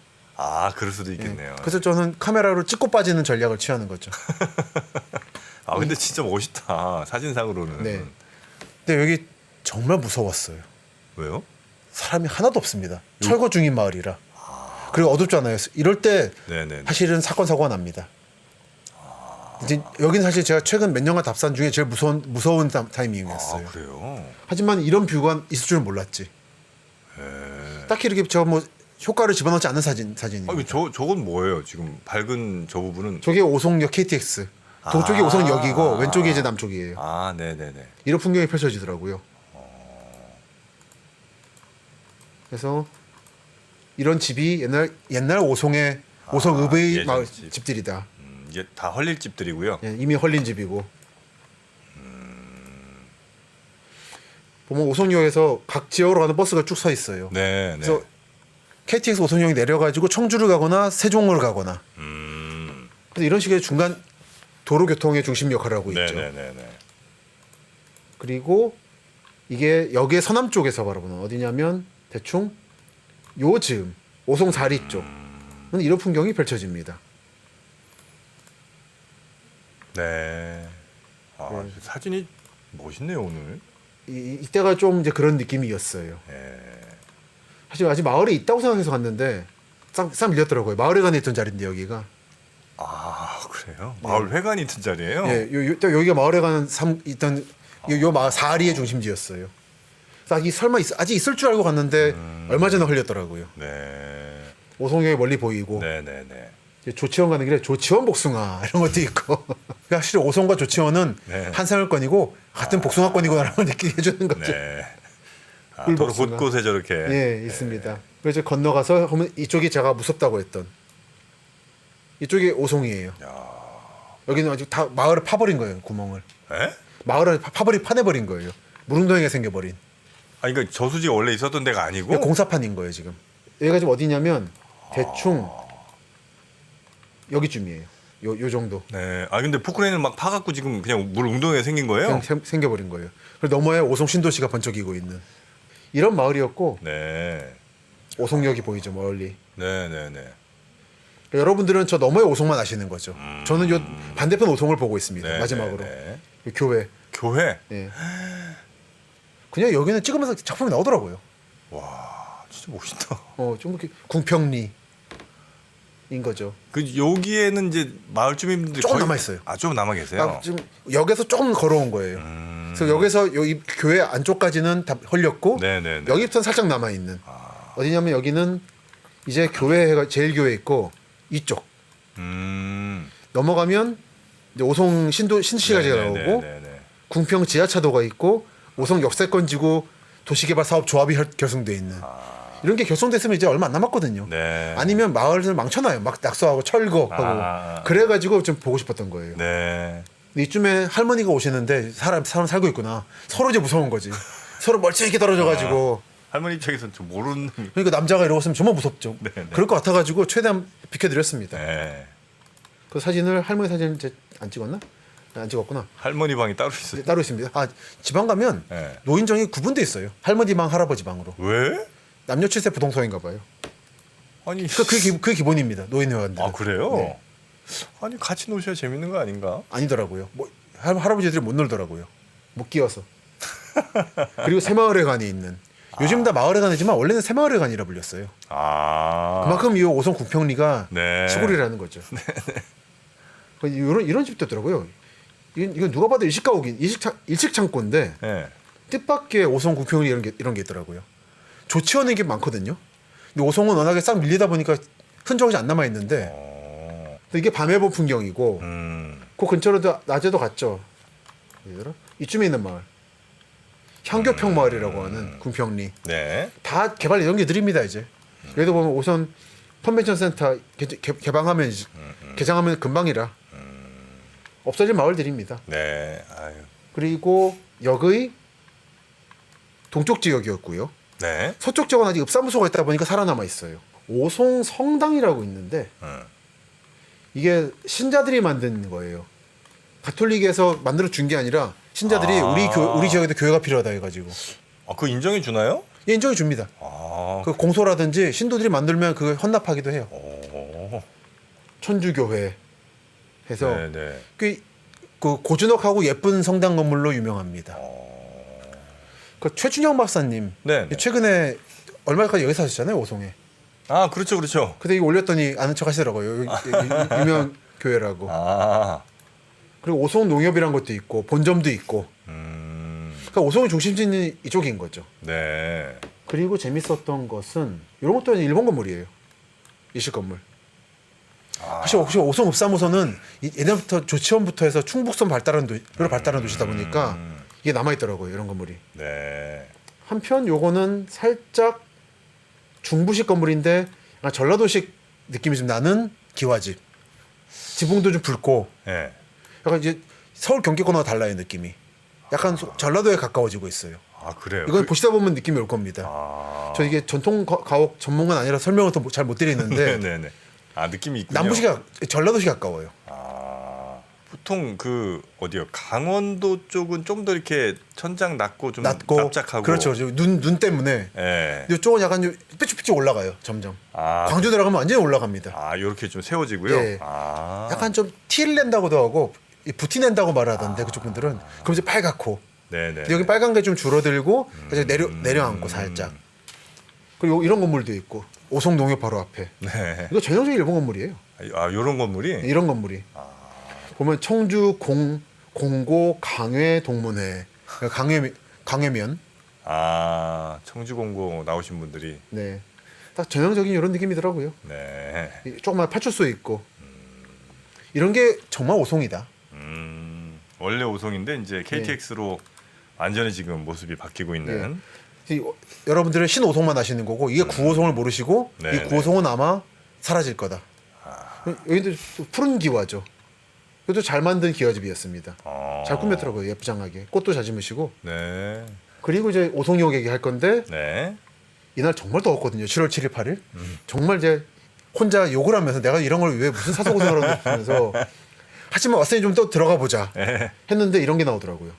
그럴 수도 있겠네요. 예. 그래서 저는 카메라로 찍고 빠지는 전략을 취하는 거죠. 근데 진짜 멋있다. 사진상으로는. 네. 근데 여기 정말 무서웠어요. 왜요? 사람이 하나도 없습니다. 철거 중인 마을이라. 그리고 어둡잖아요. 이럴 때 네네. 사실은 사건 사고가 납니다. 이제 여기는 사실 제가 최근 몇 년간 답산 중에 제일 무서운 타이밍이었어요. 그래요? 하지만 이런 뷰가 있을 줄은 몰랐지. 딱히 이렇게 저 뭐 효과를 집어넣지 않는 사진입니다. 저건 뭐예요? 지금 밝은 저 부분은. 저게 오송역 KTX. 동쪽이 오송역이고 왼쪽이 이제 남쪽이에요. 네네네. 이런 풍경이 펼쳐지더라고요. 그래서 이런 집이 옛날 오송의 오송읍의 예전 마을 집. 집들이다. 이게 다 헐릴 집들이고요. 예, 이미 헐린 집이고 보면 오송역에서 각 지역으로 가는 버스가 쭉 서 있어요. 네. 그래서 KTX 오송역이 내려가지고 청주를 가거나 세종을 가거나. 그래서 이런 식의 중간 도로 교통의 중심 역할을 하고 있죠. 네네네. 그리고 이게 역의 서남 쪽에서 바라보는 어디냐면 대충 요 즈음 오송 사리 쪽은 이런 풍경이 펼쳐집니다. 네. 아, 네. 사진이 멋있네요 오늘. 이때가 좀 이제 그런 느낌이었어요. 예. 사실 아직 마을에 있다고 생각해서 갔는데 싹 밀렸더라고요. 마을에 관에 있던 자리인데 여기가. 아 그래요? 마을 회관이 있던 자리예요? 예, 여기가 마을에 가는 있던 요 마을 사리의 중심지였어요. 그래서 설마 아직 있을 줄 알고 갔는데 얼마 전에 흘렸더라고요. 네. 오송역이 멀리 보이고 네네네. 이제 조치원 가는 길에 조치원 복숭아 이런 것도 있고. 사실 오송과 조치원은 네. 한 생활권이고 같은 복숭아권이구나라는 걸 느끼게 해주는 거죠. 네. 아, 꿀 도로 복숭아. 곳곳에 저렇게. 예, 있습니다. 그래서 건너가서 보면 이쪽이 제가 무섭다고 했던 이쪽이 오송이에요. 야. 여기는 아직 다 마을을 파버린 거예요. 구멍을. 에? 마을을 파내버린 거예요. 무릉도행에 생겨버린. 아 그러니까 저수지가 원래 있었던 데가 아니고. 공사판인 거예요 지금. 여기가 지금 어디냐면 대충 여기쯤이에요. 요 정도. 네. 아 근데 포크레인을 막 파갖고 지금 그냥 물 웅덩이에 생긴 거예요? 그냥 생겨버린 거예요. 그리고 너머에 오송 신도시가 번쩍이고 있는 이런 마을이었고 네. 오송역이 보이죠 멀리. 네네네. 여러분들은 저 너머의 오송만 아시는 거죠. 저는 요 반대편 오송을 보고 있습니다. 네, 마지막으로 네, 요 교회. 교회. 예. 그냥 여기는 찍으면서 작품이 나오더라고요. 와 진짜 멋있다. 좀 이렇게 궁평리인 거죠. 그 여기에는 이제 마을 주민분들이 조금 거의- 남아있어요. 아 조금 남아 계세요. 아, 지금 역에서 조금 걸어온 거예요. 그래서 역에서 여기 교회 안쪽까지는 다 헐렸고 네네네. 여기부터는 살짝 남아 있는. 어디냐면 여기는 이제 교회가 제일 교회 있고 이쪽 넘어가면 이제 오송 신시가지가 나오고 네네네. 궁평 지하차도가 있고 오송 역세권지구 도시개발 사업 조합이 결성돼 있는. 이런 게 결성됐으면 이제 얼마 안 남았거든요. 네. 아니면 마을을 망쳐놔요. 막 낙서하고 철거하고. 그래가지고 좀 보고 싶었던 거예요. 네. 근데 이쯤에 할머니가 오시는데 사람 살고 있구나. 서로 이제 무서운 거지. 서로 멀찍이 떨어져가지고. 할머니 입장에서는 좀 모르는. 그러니까 남자가 이러고 있으면 정말 무섭죠. 네, 네. 그럴 것 같아가지고 최대한 비켜드렸습니다. 네. 그 사진을 할머니 사진 안 찍었나? 안 찍었구나. 할머니 방이 따로 있어요. 따로 있습니다. 아 지방 가면 네. 노인정이 구분돼 있어요. 할머니 방, 할아버지 방으로. 왜? 남녀 7세 부동산인가 봐요. 아니. 그게 기본입니다. 노인회원들. 아 그래요? 네. 아니 같이 노셔야 재밌는 거 아닌가? 아니더라고요. 뭐 할아버지들이 못 놀더라고요. 못 끼어서. 그리고 새마을회관이 있는. 요즘 다 마을회관이지만 원래는 새마을회관이라 불렸어요. 아. 그만큼 이 오송 궁평리가 네. 시골이라는 거죠. 이런 집도 있더라고요. 이건 누가 봐도 일식가옥인 일식창고인데 네. 뜻밖의 오송 궁평리 이런 게 있더라고요. 조치원에 게 많거든요. 근데 오송은 워낙에 싹 밀리다 보니까 흔적이 안 남아 있는데 이게 밤에 본 풍경이고 그 근처로도 낮에도 갔죠. 얘들아? 이쯤에 있는 마을 향교평 마을이라고 하는 궁평리. 네. 다 개발 예정기 느립니다 이제. 여기도 보면 오선 컨벤션 센터 개방하면 개장하면 금방이라 없어질 마을들입니다. 네. 아유. 그리고 역의 동쪽 지역이었고요. 네. 서쪽 지역은 아직 읍사무소가 있다 보니까 살아남아 있어요. 오송 성당이라고 있는데 이게 신자들이 만든 거예요. 가톨릭에서 만들어 준 게 아니라 신자들이 우리 지역에도 교회가 필요하다 해가지고 아, 그거 인정해 주나요? 예, 인정해 줍니다. 아. 그 공소라든지 신도들이 만들면 그 헌납하기도 해요. 오. 천주교회 해서 네, 네. 그 고즈넉하고 예쁜 성당 건물로 유명합니다. 그 최준영 박사님 네, 네. 최근에 얼마까지 여기 사셨잖아요 오송에. 아, 그렇죠, 그렇죠. 그때 이거 올렸더니 아는 척 하시더라고요. 유명 교회라고. 아. 그리고 오송 농협이란 것도 있고 본점도 있고. 그러니까 오송의 중심지는 이쪽인 거죠. 네. 그리고 재밌었던 것은 이런 것도 일본 건물이에요. 이식 건물. 혹시 오송 읍사무소는 예전부터 조치원부터 해서 충북선 발달한 도시다 보니까 이게 남아 있더라고요. 이런 건물이. 네. 한편 요거는 살짝 중부식 건물인데 약간 전라도식 느낌이 좀 나는 기와집. 지붕도 좀 붉고 네. 약간 이제 서울 경기권하고 달라요 느낌이. 약간 전라도에 가까워지고 있어요. 아 그래요. 이건 보시다 보면 느낌이 올 겁니다. 아. 저 이게 전통 가옥 전문가는 아니라 설명을 잘 못 드리는데 네네네. 아 느낌이 있군요. 남부시 전라도시 가까워요. 아 보통 그 어디요? 강원도 쪽은 좀 더 이렇게 천장 낮고 좀 납작하고. 그렇죠. 눈 때문에. 예. 이쪽은 약간 좀 삐쭉삐쭉 올라가요. 점점. 아, 광주 들어가면 완전히 올라갑니다. 아 이렇게 좀 세워지고요. 예. 아. 약간 좀 티를 낸다고도 하고 부티 낸다고 말하던데 그쪽 분들은. 그럼 이제 빨갛고. 네네. 근데 여기 빨간 게 좀 줄어들고 이제 내려앉고 살짝. 그리고 이런 건물도 있고 오송 농협 바로 앞에. 네. 이거 전형적인 일본 건물이에요. 아 요런 건물이. 이런 건물이. 보면 청주 공고 강회 동문회 강회면. 아 청주공고 나오신 분들이. 네. 딱 전형적인 이런 느낌이더라고요. 네. 조그만 파출소 있고. 이런 게 정말 오송이다. 원래 오송인데 이제 KTX로 완전히 지금 모습이 바뀌고 있는. 여러분들은 신오송만 아시는 거고 이게 구오송을 모르시고 네, 이 구오송은 아마 사라질 거다. 여기도 또 푸른 기와죠. 이것도 잘 만든 기와집이었습니다. 잘 꾸몄더라고요. 예쁘장하게 꽃도 잘 심으시고. 네. 그리고 이제 오송역 얘기할 건데 네. 이날 정말 더웠거든요. 7월 7일 8일. 정말 이제 혼자 욕을 하면서 내가 이런 걸 왜 무슨 사소고생을 하고 싶으면서 하지만 왔으니 좀 더 들어가 보자 했는데 이런 게 나오더라고요.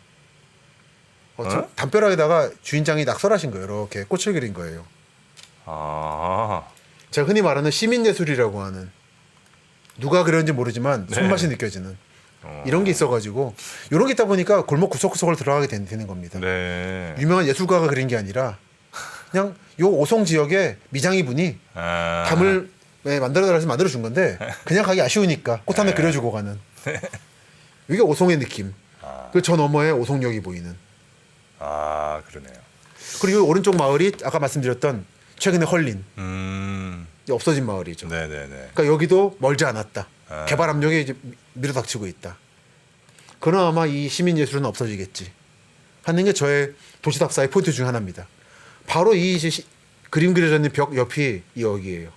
담벼락에다가 주인장이 낙서하신 거예요. 이렇게 꽃을 그린 거예요. 아. 제가 흔히 말하는 시민예술이라고 하는 누가 그렸는지 모르지만 손맛이 느껴지는 이런 게 있어가지고 이런 게 있다 보니까 골목 구석구석을 들어가게 되는 겁니다. 네. 유명한 예술가가 그린 게 아니라 그냥 요 오송 지역의 미장이 분이 담을 만들어달라서 만들어준 건데 그냥 가기 아쉬우니까 꽃 하나 그려주고 가는 이게 오송의 느낌. 그 저 너머에 오송역이 보이는. 아 그러네요. 그리고 오른쪽 마을이 아까 말씀드렸던 최근에 헐린 없어진 마을이죠. 네네네. 그러니까 여기도 멀지 않았다. 개발 압력이 이제 밀어닥치고 있다. 그나마 이 시민 예술은 없어지겠지 하는 게 저의 도시답사의 포인트 중 하나입니다. 바로 이 그림 그려져 있는 벽 옆이 여기예요.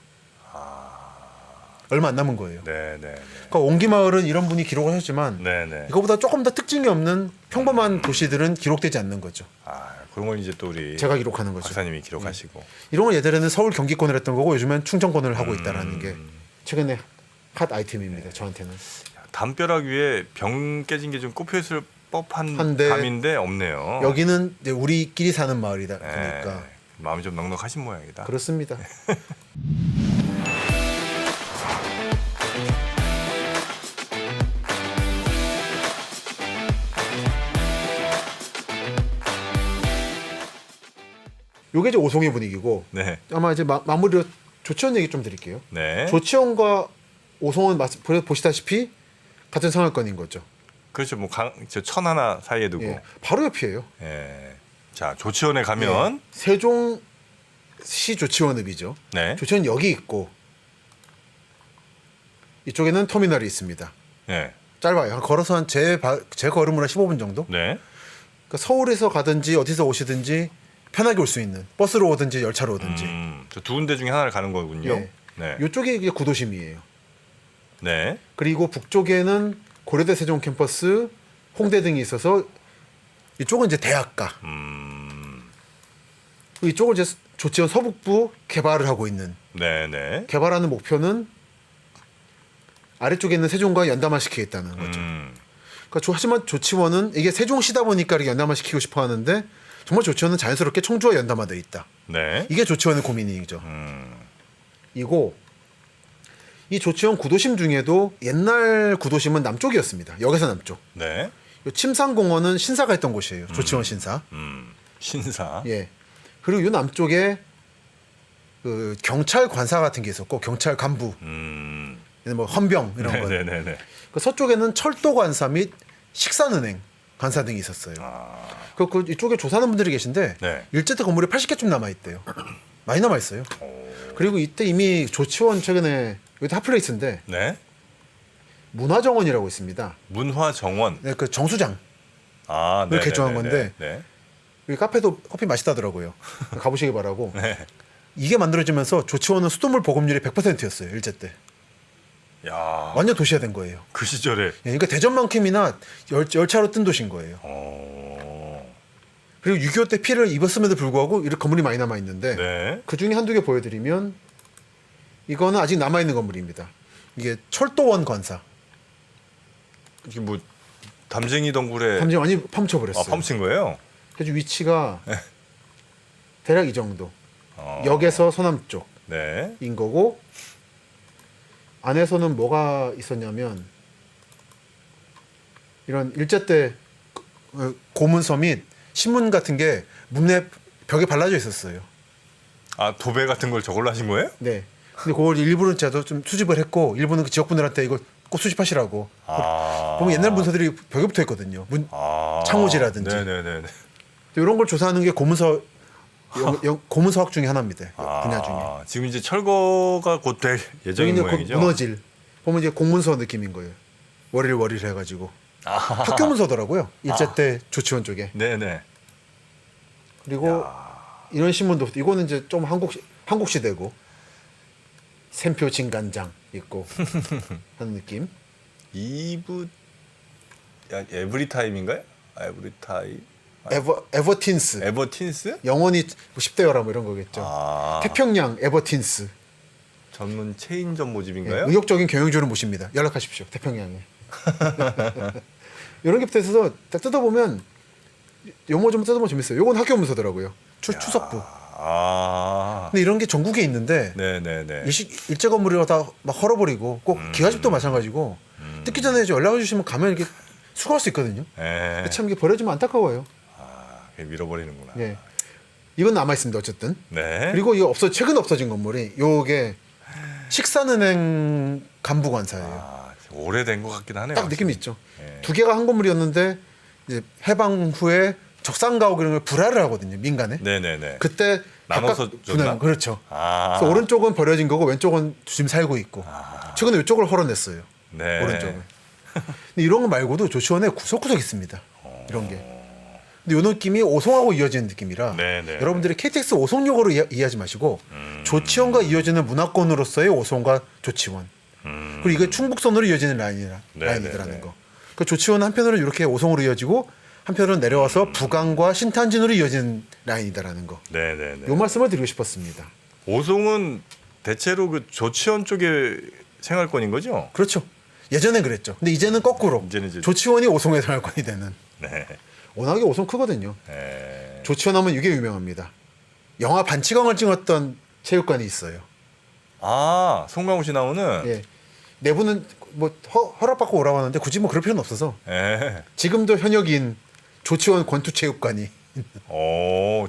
얼마 안 남은 거예요. 네네. 그러니까 옹기 마을은 이런 분이 기록을 하셨지만 네네. 이거보다 조금 더 특징이 없는 평범한 도시들은 기록되지 않는 거죠. 아 그런 걸 이제 또 우리 제가 기록하는 거죠. 박사님이 기록하시고. 이런 건 예전에는 서울 경기권을 했던 거고 요즘엔 충청권을 하고 있다라는 게 최근에 핫 아이템입니다. 저한테는. 담벼락 위에 병 깨진 게 좀 꼽혀 있을 법한 한데 담인데 없네요. 여기는 이제 우리끼리 사는 마을이다 보니까 마음이 좀 넉넉하신 모양이다. 그렇습니다. 요게 이제 오송의 분위기고 네. 아마 이제 마무리로 조치원 얘기 좀 드릴게요. 네. 조치원과 오송은 보시다시피 같은 생활권인 거죠. 그렇죠. 뭐 저 천 하나 사이에 두고. 예, 바로 옆이에요. 예. 자 조치원에 가면 예, 세종시 조치원읍이죠. 네. 조치원 역이 있고 이쪽에는 터미널이 있습니다. 네. 짧아요. 걸어서 제 걸음으로 한 15분 정도. 네. 그러니까 서울에서 가든지 어디서 오시든지 편하게 올 수 있는 버스로 오든지 열차로 오든지. 저 두 군데 중에 하나를 가는 거군요. 예. 네. 이쪽이 이게 구도심이에요. 네. 그리고 북쪽에는 고려대 세종 캠퍼스, 홍대 등이 있어서 이쪽은 이제 대학가. 이쪽은 이제 조치원 서북부 개발을 하고 있는. 네네. 개발하는 목표는 아래쪽에 있는 세종과 연담화시키겠다는 거죠. 그러니까 하지만 조치원은 이게 세종시다 보니까 이렇게 연담화시키고 싶어 하는데 정말 조치원은 자연스럽게 청주와 연담화되어 있다. 네. 이게 조치원의 고민이죠. 이고 이 조치원 구도심 중에도 옛날 구도심은 남쪽이었습니다. 역에서 남쪽. 네. 요 침산공원은 신사가 있던 곳이에요. 조치원 신사. 신사. 예. 그리고 요 남쪽에 그 경찰 관사 같은 게 있었고 경찰 간부, 뭐 헌병 이런 거. 네네네. 그 서쪽에는 철도 관사 및 식산은행 관사 등이 있었어요. 그 이쪽에 조사하는 분들이 계신데 네. 일제 때 건물이 80개쯤 남아 있대요. 많이 남아 있어요. 그리고 이때 이미 조치원 최근에 여기 핫플레이스인데 네. 문화정원이라고 있습니다. 문화정원. 네, 그 정수장 아, 을 개조한 건데 네. 여기 카페도 커피 맛있다더라고요. 가보시기 바라고. 네. 이게 만들어지면서 조치원은 수돗물 보급률이 100%였어요. 일제 때. 야. 완전 도시화 된 거예요. 그 시절에. 예, 그러니까 대전만큼이나 열차로 뜬 도시인 거예요. 그리고 6.25 때 피해를 입었음에도 불구하고 이렇게 건물이 많이 남아 있는데 네. 그 중에 한두 개 보여드리면 이거는 아직 남아 있는 건물입니다. 이게 철도원 관사. 이게 뭐 담쟁이 덩굴에 담장 많이 파묻혀버렸어요. 파묻힌 거예요? 그래서 위치가 대략 이 정도. 어. 역에서 서남쪽인 네. 거고 안에서는 뭐가 있었냐면 이런 일제 때 고문서 및 신문 같은 게 문에 벽에 발라져 있었어요. 아 도배 같은 걸 저걸로 하신 거예요? 네. 근데 그걸 일부는 제가 좀 수집을 했고 일부는 그 지역분들한테 이걸 꼭 수집하시라고. 보면 옛날 문서들이 벽에 붙어 있거든요. 창호지라든지. 네네네. 이런 걸 조사하는 게 고문서 고문서학 중에 하나입니다. 분야 중에. 지금 이제 철거가 곧 될 예정인 여기는 모양이죠. 문어질. 보면 이제 공문서 느낌인 거예요. 월일 해가지고 학교 문서더라고요. 일제 때 조치원 쪽에. 네네. 그리고 이런 신문도 이거는 이제 좀 한국 시대고 샘표 진간장 있고 하는 느낌. 이브 에브리타임인가요? 에브리타임. 에버틴스. 에버틴스? 영원히 10대여라 뭐 이런 거겠죠. 태평양 에버틴스. 전문 체인점 네, 모집인가요? 의욕적인 경영주를 모십니다. 연락하십시오. 태평양에. 이런 게 붙어 있어서 딱 뜯어보면 용어 좀 뜯어보면 재밌어요. 요건 학교 문서더라고요. 추석부. 근데 이런 게 전국에 있는데 네네네. 일제 건물이라 막 헐어버리고 꼭 기와집도 마찬가지고 뜯기 전에 이제 연락을 주시면 가면 이렇게 수거할 수 있거든요. 참 이게 버려지면 안타까워요. 그게 밀어버리는구나. 예. 이건 남아 있습니다. 어쨌든. 네. 그리고 이거 최근 없어진 건물이 요게 식산은행 간부관사예요. 오래된 것 같긴 하네요. 딱 느낌이 있죠. 예. 두 개가 한 건물이었는데 이제 해방 후에 적산가옥 이런 걸 불화를 하거든요. 민간에. 네네네. 그때 나눠서 각각 줬나? 그렇죠. 그래서 오른쪽은 버려진 거고 왼쪽은 지금 살고 있고. 최근에 이쪽을 헐어냈어요. 네. 오른쪽을. 근데 이런 거 말고도 조치원에 구석구석 있습니다. 이런 게. 근데 이 느낌이 오송하고 이어지는 느낌이라 네네. 여러분들이 KTX 오송역으로 이해하지 마시고 조치원과 이어지는 문화권으로서의 오송과 조치원. 그리고 이게 충북선으로 이어지는 라인이더라는 거. 그 조치원은 한편으로는 이렇게 오송으로 이어지고 한편으로는 내려와서 부강과 신탄진으로 이어지는 라인이다라는 거. 네네네. 요 말씀을 드리고 싶었습니다. 오송은 대체로 그 조치원 쪽의 생활권인 거죠? 그렇죠. 예전엔 그랬죠. 근데 이제는 거꾸로 이제는 이제- 조치원이 오송의 생활권이 되는. 네. 워낙에 오송 크거든요. 네. 조치원 하면 이게 유명합니다. 영화 반치광을 찍었던 체육관이 있어요. 송강호 씨 나오는. 예. 내부는 뭐 허락받고 오라고 하는데 굳이 뭐 그럴 필요는 없어서 네. 지금도 현역인 조치원 권투체육관이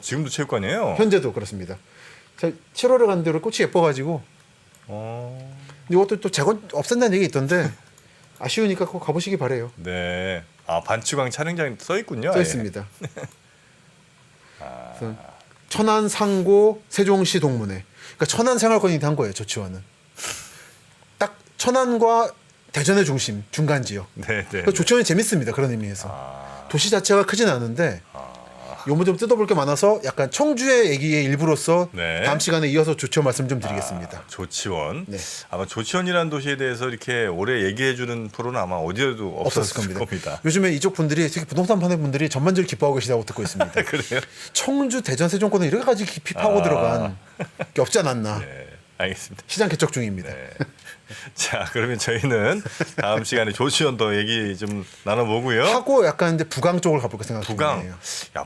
지금도 체육관이에요? 현재도 그렇습니다. 7월에 간 대로 꽃이 예뻐가지고 이것도 또 재건 없앤다는 얘기 있던데 아쉬우니까 꼭 가보시기 바래요. 네. 반치광 촬영장 써 있군요. 써 아예. 있습니다. 그래서 천안 상고 세종시 동문회. 그러니까 천안 생활권이 한 거예요. 조치원은 딱 천안과 대전의 중심 중간 지역. 네, 네. 그 조치원이 재밌습니다. 그런 의미에서 도시 자체가 크진 않은데 요거 좀 뜯어볼 게 많아서 약간 청주의 얘기의 일부로서 네. 다음 시간에 이어서 조치원 말씀 좀 드리겠습니다. 조치원. 네. 아마 조치원이라는 도시에 대해서 이렇게 오래 얘기해주는 프로는 아마 어디에도 없었을 겁니다. 요즘에 이쪽 분들이 특히 부동산 파는 분들이 전반적으로 기뻐하고 계시다고 듣고 있습니다. 그래요? 청주, 대전, 세종권은 이렇게까지 깊이 파고 들어간 게 없지 않았나. 네, 알겠습니다. 시장 개척 중입니다. 네. 자, 그러면 저희는 다음 시간에 조치원 더 얘기 좀 나눠보고요. 하고 약간 이제 부강 쪽을 가볼까 생각 부강. 중이에요.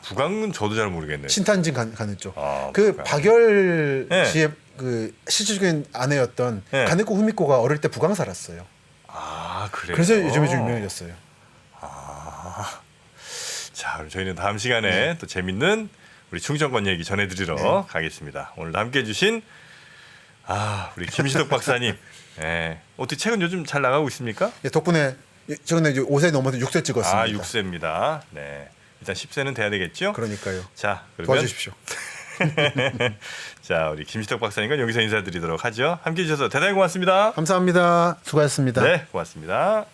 부강은 저도 잘 모르겠네요. 신탄진 가는 쪽. 부강. 박열 네. 씨의 그 실질적인 아내였던 네. 가네코 후미코가 어릴 때 부강 살았어요. 그래요? 그래서 요즘에 좀 유명해졌어요. 자, 그럼 저희는 다음 시간에 또 재밌는 우리 충청권 얘기 전해드리러 가겠습니다. 오늘 함께해 주신 우리 김시덕 박사님. 네. 어떻게 책은 요즘 잘 나가고 있습니까? 예, 덕분에 최근에 5세 넘어서 6세 찍었습니다. 6세입니다. 네. 일단 10세는 돼야 되겠죠? 그러니까요. 자, 그러면 도와주십시오. 자, 우리 김시덕 박사님과 여기서 인사드리도록 하죠. 함께해 주셔서 대단히 고맙습니다. 감사합니다. 수고하셨습니다. 네, 고맙습니다.